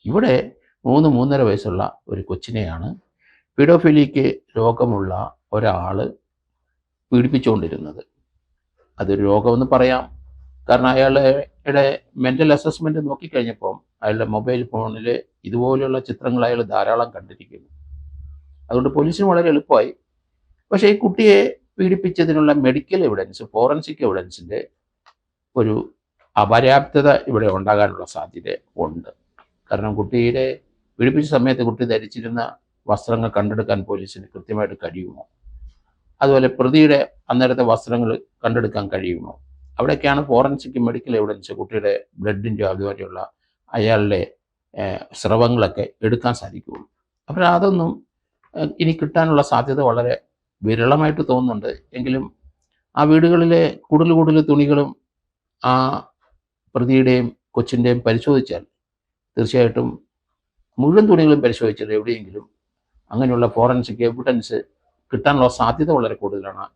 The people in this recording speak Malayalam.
ഇവിടെ 3-3.5 വയസ്സുള്ള ഒരു കൊച്ചിനെയാണ് പീഡോഫിലിക്ക് രോഗമുള്ള ഒരാൾ പീഡിപ്പിച്ചുകൊണ്ടിരുന്നത്. അതൊരു രോഗമെന്ന് പറയാം. കാരണം അയാളുടെ മെൻ്റൽ അസസ്മെൻറ്റ് നോക്കിക്കഴിഞ്ഞപ്പം അയാളുടെ മൊബൈൽ ഫോണിൽ ഇതുപോലെയുള്ള ചിത്രങ്ങൾ അയാൾ ധാരാളം കണ്ടിരിക്കുന്നു. അതുകൊണ്ട് പോലീസിന് വളരെ എളുപ്പമായി. പക്ഷേ ഈ കുട്ടിയെ പീഡിപ്പിച്ചതിനുള്ള മെഡിക്കൽ എവിഡൻസ്, ഫോറൻസിക് എവിഡൻസിൻ്റെ ഒരു അപര്യാപ്തത ഇവിടെ ഉണ്ടാകാനുള്ള സാധ്യത ഉണ്ട്. കാരണം കുട്ടിയുടെ പീഡിപ്പിച്ച സമയത്ത് കുട്ടി ധരിച്ചിരുന്ന വസ്ത്രങ്ങൾ കണ്ടെടുക്കാൻ പോലീസിന് കൃത്യമായിട്ട് കഴിയുമോ? അതുപോലെ പ്രതിയുടെ അന്നേരത്തെ വസ്ത്രങ്ങൾ കണ്ടെടുക്കാൻ കഴിയുമോ? അവിടെയൊക്കെയാണ് ഫോറൻസിക് മെഡിക്കൽ എവിഡൻസ്, കുട്ടിയുടെ ബ്ലഡിൻ്റെ അതുപോലെയുള്ള അയാളുടെ സ്രവങ്ങളൊക്കെ എടുക്കാൻ സാധിക്കുകയുള്ളൂ. അപ്പോൾ അതൊന്നും ഇനി കിട്ടാനുള്ള സാധ്യത വളരെ വിരളമായിട്ട് തോന്നുന്നുണ്ട്. എങ്കിലും ആ വീടുകളിലെ കൂടുതൽ തുണികളും ആ പ്രതിയുടെയും കൊച്ചിൻ്റെയും പരിശോധിച്ചാൽ തീർച്ചയായിട്ടും മുഴുവൻ തുണികളും പരിശോധിച്ചാൽ എവിടെയെങ്കിലും അങ്ങനെയുള്ള ഫോറൻസിക് എവിഡൻസ് കിട്ടാനുള്ള സാധ്യത വളരെ കൂടുതലാണ്.